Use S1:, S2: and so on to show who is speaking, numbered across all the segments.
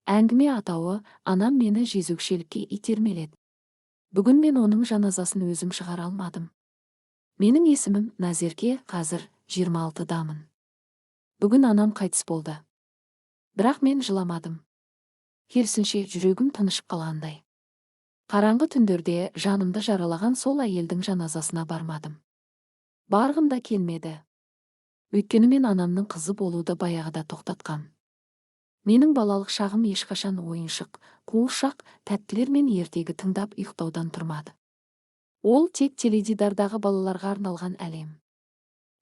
S1: Әңгіме атауы «Анам мені жезөкшелікке итермеледі». Бүгін мен оның жаназасын өзім шығара алмадым. Менің есімім Назерке, қазір 26-дамын. Бүгін анам қайтыс болды. Бірақ мен жыламадым. Керісінше жүрегім тынышып қалғандай. Қараңғы түндерде жанымды жаралаған сол әйелдің жаназасына бармадым. Барғым да келмеді. Өйткені мен анамның қызы болуды баяғыда тоқтатқам. Менің балалық шағым ешқашан ойыншық, қуыршақ, тәттілер мен ертегі тыңдап ұйықтаудан тұрмады. Ол тек теледидардағы балаларға арналған әлем.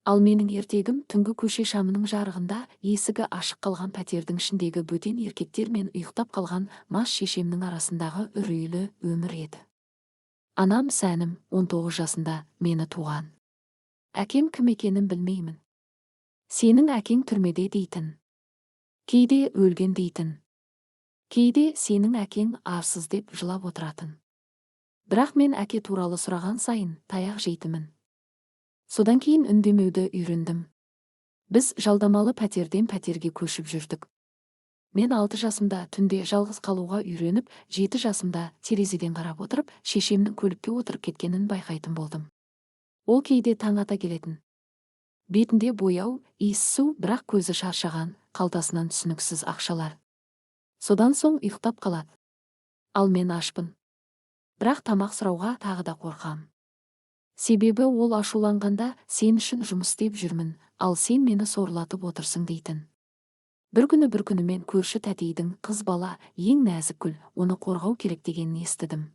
S1: Ал менің ертегім түнгі көше шамының жарығында есігі ашық қалған пәтердің ішіндегі бөтен еркектер мен ұйықтап қалған мас шешемнің арасындағы үрейлі өмір еді. Анам Сәнім 19 жасында мені туған. Әкем кім екенін білмеймін. Сенің әкең түрмеде дейтін. Кейде өлген дейтін. Кейде сенің әкең арсыз деп жылап отыратын. Бірақ мен әке туралы сұраған сайын таяқ жейтімін. Содан кейін үндемеуді үйрендім. Біз жалдамалы пәтерден пәтерге көшіп жүрдік. Мен 6 жасымда түнде жалғыз қалуға үйреніп, 7 жасымда терезеден қарап отырып, шешемнің көлікке отырып кеткенін байқайтын болдым. Ол кейде таң ата келетін. Бетінде бояу, иіссу, бірақ көзі шаршаған, қалтасынан түсініксіз ақшалар. Содан соң ұйықтап қалады. Ал мен ашпын. Бірақ тамақ сұрауға тағы да қорқам. Себебі ол ашуланғанда сен үшін жұмыс істеп жүрмін, ал сен мені сорлатып отырсың дейтін. Бір күні мен көрші тәтейдің қыз бала ең нәзік гүл, оны қорғау керек дегенін естідім.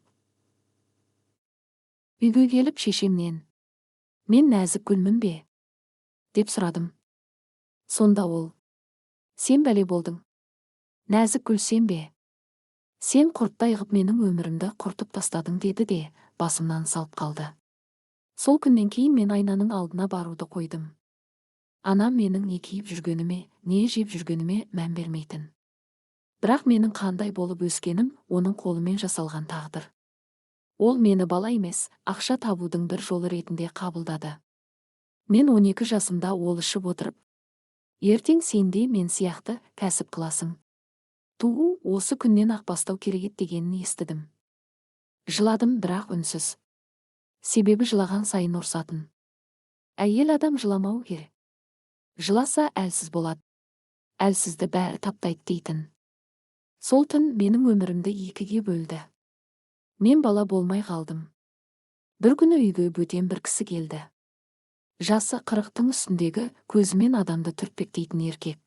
S1: Үйге келіп шешемнен, мен нәзік гүлмін бе? Деп сұрадым. Сонда ол, сен бәле болдың. Нәзік гүл сен бе? Сен құрттай ғып менің өмірімді құртып тастадың деді де, басымнан салып қалды. Сол күннен кейін мен айнаның алдына баруды қойдым. Анам менің не киіп жүргеніме, не жеп жүргеніме мән бермейтін. Бірақ менің қандай болып өскенім оның қолымен жасалған тағдыр. Ол мені бала емес, ақша табудың бір жолы ретінде қабылдады. Мен 12 жасымда ол ішіп отырып, ертең сенде мен сияқты кәсіп қыласың. Туу осы күннен ақ бастау керек дегенін естідім. Жыладым, бірақ үнсіз. Себебі жылаған сайын ұрсатын. Әйел адам жыламау керек. Жыласа әлсіз болады. Әлсізді бәрі таптайды дейтін. Сол түн менің өмірімді екіге бөлді. Мен бала болмай қалдым. Бір күні үйге бөтен бір кісі келді. Жасы 40-тың үстіндегі, көзімен адамды түртпектейтін еркек.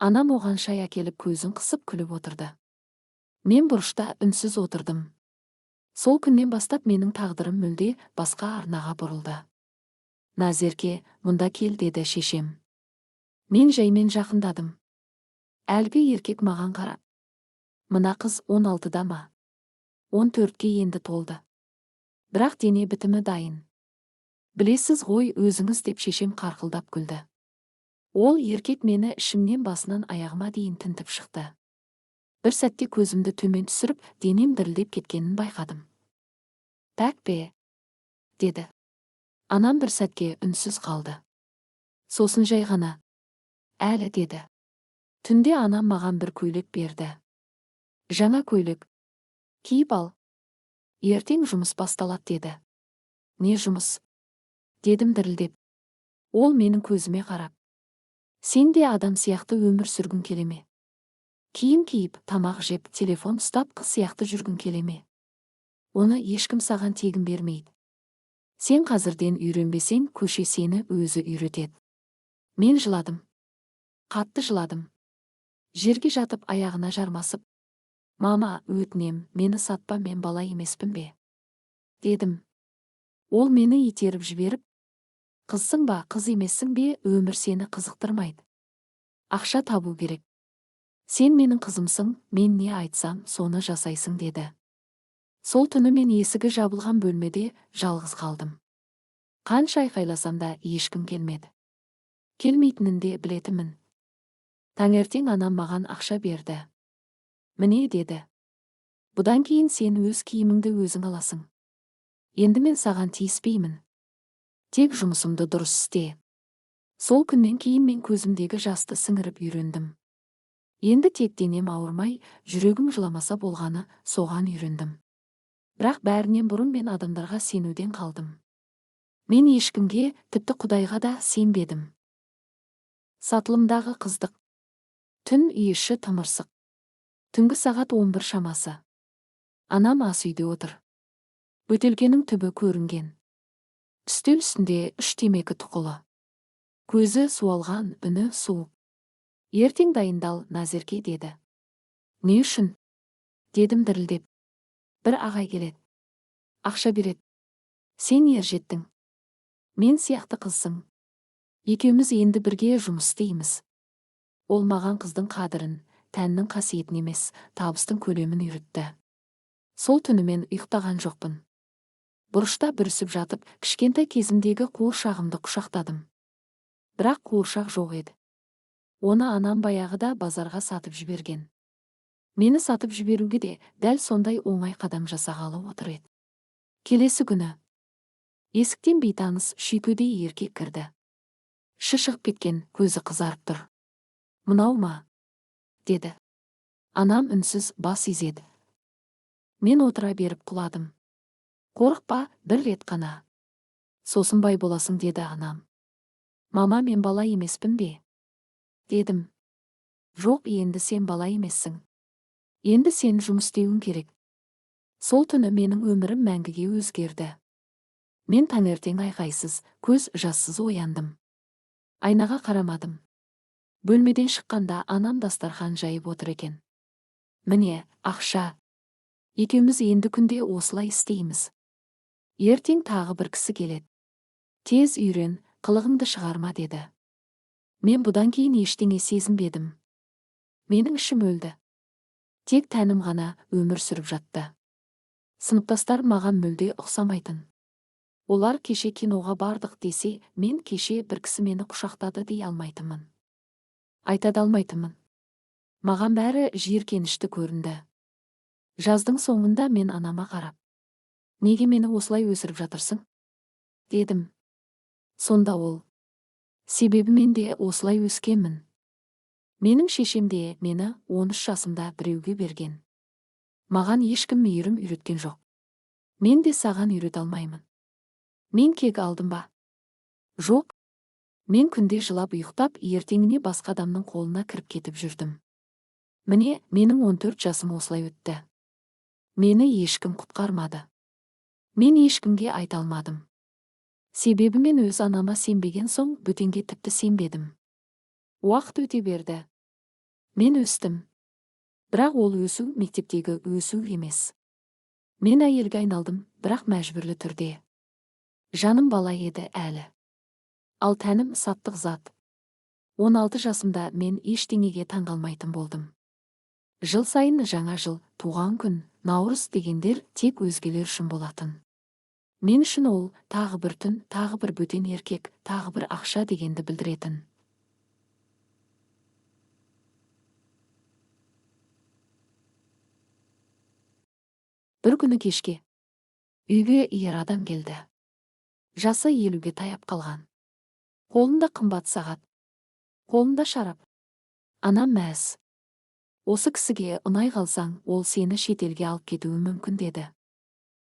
S1: Анам оған шай әкеліп көзін қысып күліп отырды. Мен бұрышта үнсіз отырдым. Сол күннен бастап менің тағдырым мүлде басқа арнаға бұрылды. Назерке, мұнда кел деді шешем. Мен жаймен жақындадым. Әлгі еркек маған қарап. Мына қыз 16-да ма? 14-ке енді толды. Бірақ дене бітімі дайын. Білесіз ғой өзіңіз деп шешем қарқылдап күлді. Ол еркек мені ішімнен басынан аяғыма дейін тінтіп шықты. Бір сәтте көзімді төмен түсіріп, денем дірілдеп кеткенін байқадым. Пәк пе? Деді. Анам бір сәтке үнсіз қалды. Сосын жай ғана. Әлі деді. Түнде анам маған бір көйлек берді. Жаңа көйлек. Киіп ал. Ертең жұмыс басталады деді. Не жұмыс? Дедім дірілдеп. Ол менің көзіме қарап. Сен де адам сияқты өмір сүргің келеме? Киім киіп, тамақ жеп, телефон ұстап қыз сияқты жүргің келеме? Оны ешкім саған тегін бермейді. Сен қазірден үйренбесең, көше сені өзі үйретеді. Мен жыладым. Қатты жыладым. Жерге жатып аяғына жармасып. Мама, өтінем, мені сатпа, мен бала емеспін бе? Дедім. Ол мені итеріп жіберіп, қызсың ба, қыз емессің бе, өмір сені қызықтырмайды. Ақша табу керек. Сен менің қызымсың, мен не айтсам, соны жасайсың деді. Сол түні мен есігі жабылған бөлмеде жалғыз қалдым. Қанша айқайласам да ешкім келмеді. Келмейтінін де білетімін. Таңертең анам маған ақша берді. Міне деді. Бұдан кейін сен өз киіміңді өзің аласың. Енді мен саған тиіспеймін. Тек жұмысымды дұрыс істе. Сол күннен кейін мен көзімдегі жасты сіңіріп үйрендім. Енді тек денем ауырмай, жүрегім жыламаса болғаны соған үйрендім. Бірақ бәрінен бұрын мен адамдарға сенуден қалдым. Мен ешкімге, тіпті Құдайға да сенбедім. Сатылымдағы қыздық. Түн үй іші тымырсық. Түнгі сағат 11 шамасы. Анам ас үйде отыр. Бөтелкенің түбі көрінген. Үстел үстінде 3 темекі тұқылы. Көзі суалған, үні суық. Ертең дайындал, Назерке, деді. Не үшін? Дедім дірілдеп. Бір ағай келеді. Ақша береді. Сен ержеттің. Мен сияқты қызсың. Екеуміз енді бірге жұмыс істейміз. Ол маған қыздың қадірін, тәннің қасиетін емес, табыстың көлемін үйретті. Сол түні мен ұйықтаған жоқпын. Бұрышта бүрісіп жатып, кішкентай кезімдегі қуыршағымды құшақтадым. Бірақ қуыршақ жоқ еді. Оны анам баяғыда базарға сатып жіберген. Мені сатып жіберуге де дәл сондай оңай қадам жасағалы отыр еді. Келесі күні есіктен бейтаныс шүйкедей еркек кірді. Шығып кеткен, көзі қызарып тұр. Мынау ма? Деді. Анам үнсіз бас изеді. Мен отыра беріп құладым. Қорықпа, бір рет қана. Сосын бай боласың, деді анам. Мама, мен бала емеспін бе? Дедім. Жоқ, енді сен бала емессің. Енді сен жұмыс істеуің керек. Сол түні менің өмірім мәңгіге өзгерді. Мен таңертең айқайсыз, көз жассыз ояндым. Айнаға қарамадым. Бөлмеден шыққанда анам дастархан жайып отыр екен. Міне, ақша. Екеуміз енді күнде осылай істейміз. Ертең тағы бір кісі келеді. Тез үйрен, қылығыңды шығарма, деді. Мен бұдан кейін ештеңе сезінбедім. Менің ішім өлді. Тек тәнім ғана өмір сүріп жатты. Сыныптастар маған мүлде ұқсамайтын. Олар кеше киноға бардық десе, мен кеше бір кісі мені құшақтады дей алмайтынмын. Айта да алмайтынмын. Маған бәрі жиіркенішті көрінді. Жаздың соңында мен анама қарап, неге мені осылай өсіріп жатырсың? Дедім. Сонда ол, себебі мен де осылай өскенмін. Менің шешем де мені 13 жасымда біреуге берген. Маған ешкім мейірім үйреткен жоқ. Мен де саған үйрете алмаймын. Мен кек алдым ба? Жоқ. Мен күнде жылап ұйықтап, ертеңіне басқа адамның қолына кіріп кетіп жүрдім. Міне, менің 14 жасым осылай өтті. Мені ешкім құтқармады. Мен ешкімге айта алмадым. Себебі мен өз анама сенбеген соң, бөтенге тіпті сенбедім. Уақыт өте берді. Мен өстім. Бірақ ол өсу мектептегі өсу емес. Мен әйелге айналдым, бірақ мәжбүрлі түрде. Жаным бала еді әлі. Ал тәнім саттық зат. 16 жасымда мен ештеңеге таңғалмайтын болдым. Жыл сайын жаңа жыл, туған күн, Наурыз дегендер тек өзгелер үшін болатын. Мен үшін ол тағы бір түн, тағы бір бөтен еркек, тағы бір ақша дегенді білдіретін. Бір күні кешке үйге ер адам келді. Жасы 50-ге таяп қалған. Қолында қымбат сағат. Қолында шарап. Анам мәз. Осы кісіге ұнай қалсаң, ол сені шетелге алып кетуі мүмкін, деді.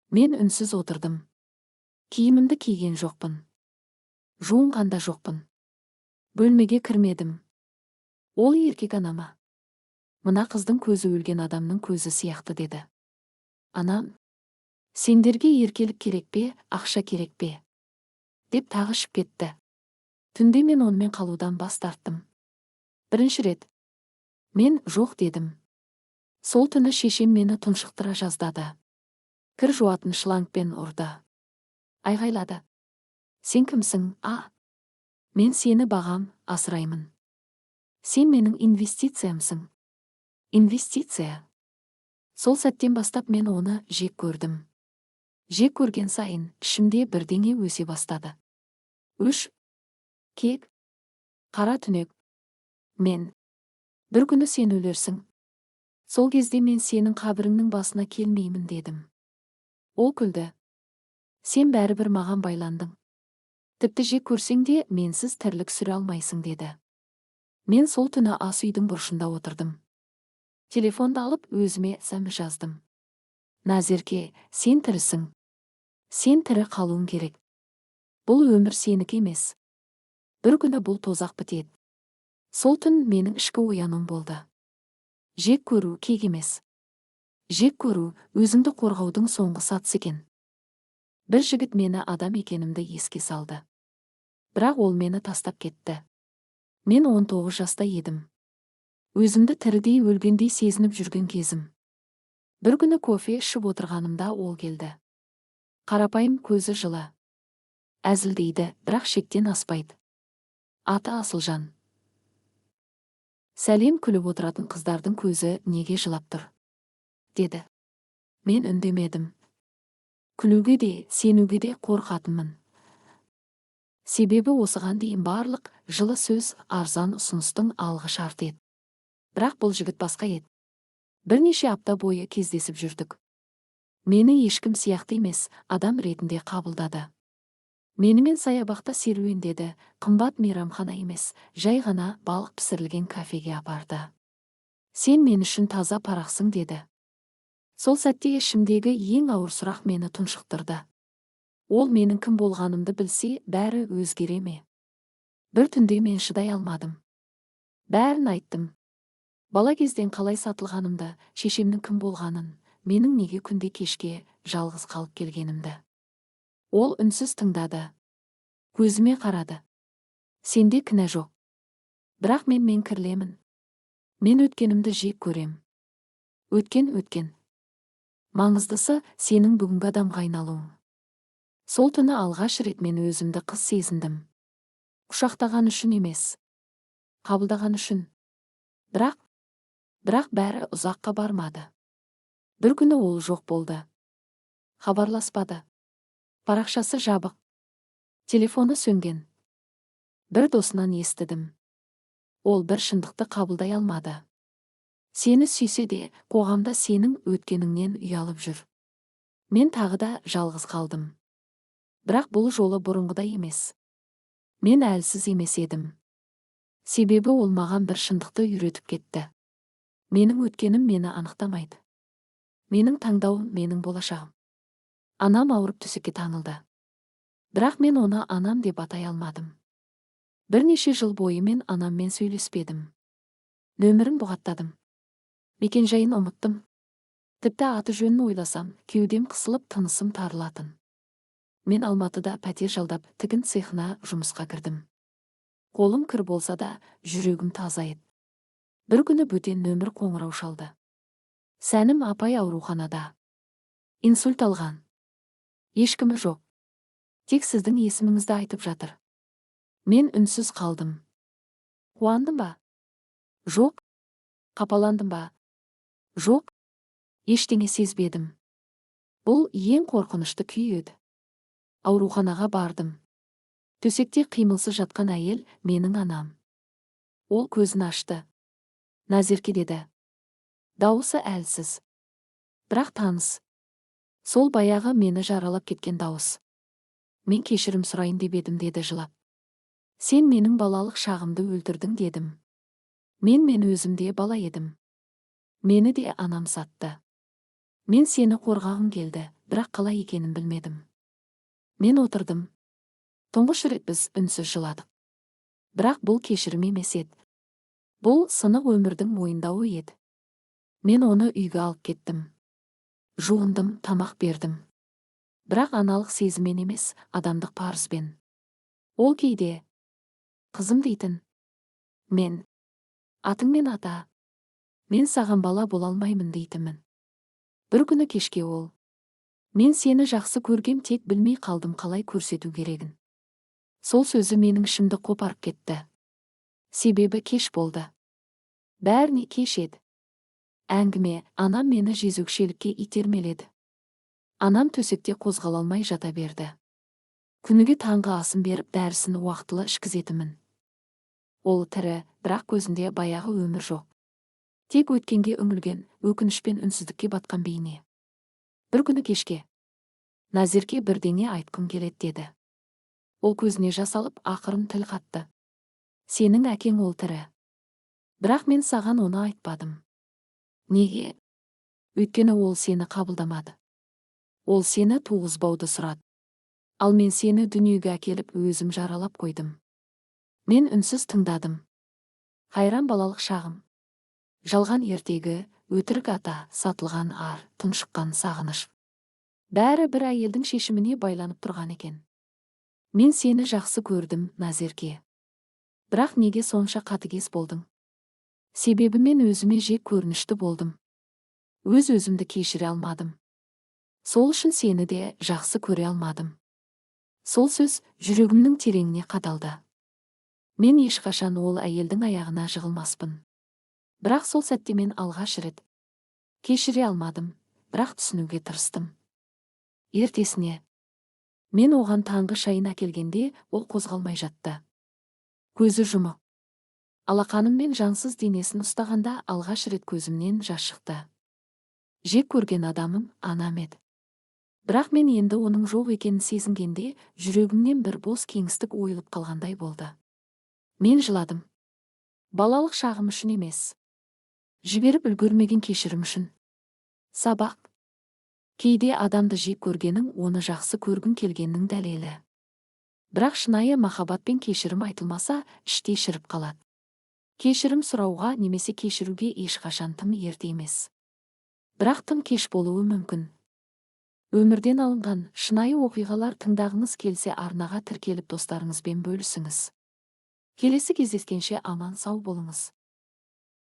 S1: Мен үнсіз отырдым. Киімімді киген жоқпын. Жуынған да жоқпын. Бөлмеге кірмедім. Ол еркек анама, мына қыздың көзі өлген адамның көзі сияқты, деді. Анам, сендерге еркелік керек пе, ақша керек пе? Деп тағы ішіп кетті. Түнде мен онымен қалудан бас тарттым. Бірінші рет. Мен жоқ дедім. Сол түні шешем мені тұншықтыра жаздады. Кір жуатын шлангпен ұрды. Айғайлады. Сен кімсің, а? Мен сені бағам, асыраймын. Сен менің инвестициямсың. Инвестиция. Сол сәттен бастап мен оны жек көрдім. Жек көрген сайын ішімде бірдеңе өсе бастады. Өш, кек, қара түнек. Мен. Бір күні сен өлерсің. Сол кезде мен сенің қабіріңнің басына келмеймін, дедім. Ол күлді. Сен бәрібір маған байландың. Тіпті жек көрсең де менсіз тірлік сүре алмайсың, деді. Мен сол түні ас үйдің бұрышында отырдым. Телефонды алып, өзіме сәмі жаздым. Назерке, сен тірісің. Сен тірі қалуың керек. Бұл өмір сенікі емес. Бір күні бұл тозақ бітеді. Сол түн менің ішкі оянуым болды. Жек көру кек емес. Жек көру өзіңді қорғаудың соңғы сатысы екен. Бір жігіт мені адам екенімді еске салды. Бірақ ол мені тастап кетті. Мен 19 жаста едім. Өзімді тірідей өлгендей сезініп жүрген кезім. Бір күні кофе ішіп отырғанымда ол келді. Қарапайым, көзі жылы. Әзілдейді, бірақ шектен аспайды. Аты Асылжан. Сәлем, күліп отыратын қыздардың көзі неге жылап тұр? Деді. Мен үндемедім. Күлуге де, сенуге де қорқатынмын. Себебі осыған дейін барлық жылы сөз арзан ұсыныстың алғы шарты еді. Бірақ бұл жігіт басқа еді. Бірнеше апта бойы кездесіп жүрдік. Мені ешкім сияқты емес, адам ретінде қабылдады. Менімен саябақта серуендеді, қымбат мейрамхана емес, жай ғана балық пісірілген кафеге апарды. Сен мен үшін таза парақсың, деді. Сол сәтте ішімдегі ең ауыр сұрақ мені тұншықтырды. Ол менің кім болғанымды білсе, бәрі өзгере ме? Бір түнде мен шыдай алмадым. Бәрін айттым. Бала кезден қалай сатылғанымды, шешемнің кім болғанын, менің неге күнде кешке жалғыз қалып келгенімді. Ол үнсіз тыңдады. Көзіме қарады. Сенде кінә жоқ. Бірақ мен кірлемін. Мен өткенімді жек көрем. Өткен. Маңыздысы сенің бүгінгі адамға айналуың. Сол түні алғаш рет мен өзімді қыз сезіндім. Құшақтаған үшін емес. Қабылдаған үшін. Бірақ бәрі ұзаққа бармады. Бір күні ол жоқ болды. Хабарласпады. Парақшасы жабық. Телефоны сөнген. Бір досынан естідім. Ол бір шындықты қабылдай алмады. Сені сүйсе де, қоғамда сенің өткеніңнен ұялып жүр. Мен тағы да жалғыз қалдым. Бірақ бұл жолы бұрынғыдай емес. Мен әлсіз емес едім. Себебі ол маған бір шындықты үйретіп кетті. Менің өткенім мені анықтамайды. Менің таңдауым менің болашағым. Анам ауырып төсекке таңылды. Бірақ мен оны анам деп атай алмадым. Бірнеше жыл бойы мен анаммен сөйлеспедім. Нөмірін бұғаттадым. Мекенжайын ұмыттым. Тіпті аты жөнін ойласам, кеудем қысылып, тынысым тарылатын. Мен Алматыда пәтер жалдап, тігін цехына жұмысқа кірдім. Қолым кір болса да, жүрегім таза еді. Бір күні бөтен нөмір қоңырау шалды. Сәнім апай ауруханада. Инсульт алған. Ешкімі жоқ. Тек сіздің есіміңізді айтып жатыр. Мен үнсіз қалдым. Қуандым ба? Жоқ. Қапаландым ба? Жоқ. Ештеңе сезбедім. Бұл ең қорқынышты күй еді. Ауруханаға бардым. Төсекте қимылсыз жатқан әйел менің анам. Ол көзін ашты. Назерке, деді. Дауысы әлсіз. Бірақ таныс. Сол баяғы мені жаралап кеткен дауыс. Мен кешірім сұрайын деп едім, деді жылап. Сен менің балалық шағымды өлтірдің, дедім. Мен өзімде бала едім. Мені де анам сатты. Мен сені қорғағым келді, бірақ қалай екенін білмедім. Мен отырдым. Тұңғыш рет біз үнсіз жыладық. Бірақ бұл кешірім емес еді. Бұл сынық өмірдің мойындауы еді. Мен оны үйге алып кеттім. Жуындым, тамақ бердім. Бірақ аналық сезіммен емес, адамдық парызбен. Ол кейде қызым дейтін. Мен атыңмен ата. Мен саған бала бола алмаймын дейтінмін. Бір күні кешке ол. Мен сені жақсы көргем, тек білмей қалдым қалай көрсету керегін. Сол сөзі менің ішімді қопарып кетті. Себебі кеш болды. Бәріне кеш еді. Әңгіме, анам мені жезөкшелікке итермеледі. Анам төсекте қозғала алмай жата берді. Күніге таңғы асын беріп, дәрісін уақытылы ішкізетімін. Ол тірі, бірақ көзінде баяғы өмір жоқ. Тек өткенге үңілген, өкінішпен үнсіздікке батқан бейне. Бір күні кешке. Назерке, бірдеңе айтқым келеді, деді. Ол көзіне жас алып, ақырын тіл қатты. Сенің әкең ол тірі. Бірақ мен саған оны айтпадым. Неге? Өйткені ол сені қабылдамады. Ол сені туғызбауды сұрады. Ал мен сені дүниеге әкеліп өзім жаралап қойдым. Мен үнсіз тыңдадым. Қайран балалық шағым. Жалған ертегі, өтірік ата, сатылған ар, тұншыққан сағыныш. Бәрі бір әйелдің шешіміне байланып тұрған екен. Мен сені жақсы көрдім, Назерке. Бірақ неге сонша қатыгез болдың? Себебі мен өзіме жек көрінішті болдым. Өз-өзімді кешіре алмадым. Сол үшін сені де жақсы көре алмадым. Сол сөз жүрегімнің тереңіне қадалды. Мен ешқашан ол әйелдің аяғына жығылмаспын. Бірақ сол сәтте мен алғаш рет кешіре алмадым, бірақ түсінуге тырыстым. Ертесіне мен оған таңғы шайын әкелгенде ол қозғалмай жатты. Көзі жұмық. Алақаныммен жансыз денесін ұстағанда алғаш рет көзімнен жас шықты. Жек көрген адамым анам еді. Бірақ мен енді оның жоқ екенін сезінгенде жүрегімнен бір бос кеңістік ойылып қалғандай болды. Мен жыладым. Балалық шағым үшін емес. Жіберіп үлгермеген кешірім үшін. Сабақ. Кейде адамды жек көргенің оны жақсы көргің келгеннің дәлелі. Бірақ шынайы махаббат пен кешірім айтылмаса, іштей шіріп қалады. Кешірім сұрауға немесе кешіруге ешқашан тым ерте емес. Бірақ тым кеш болуы мүмкін. Өмірден алынған шынайы оқиғалар тыңдағыңыз келсе арнаға тіркеліп достарыңызбен бөлісіңіз. Келесі кездескенше аман сау болыңыз.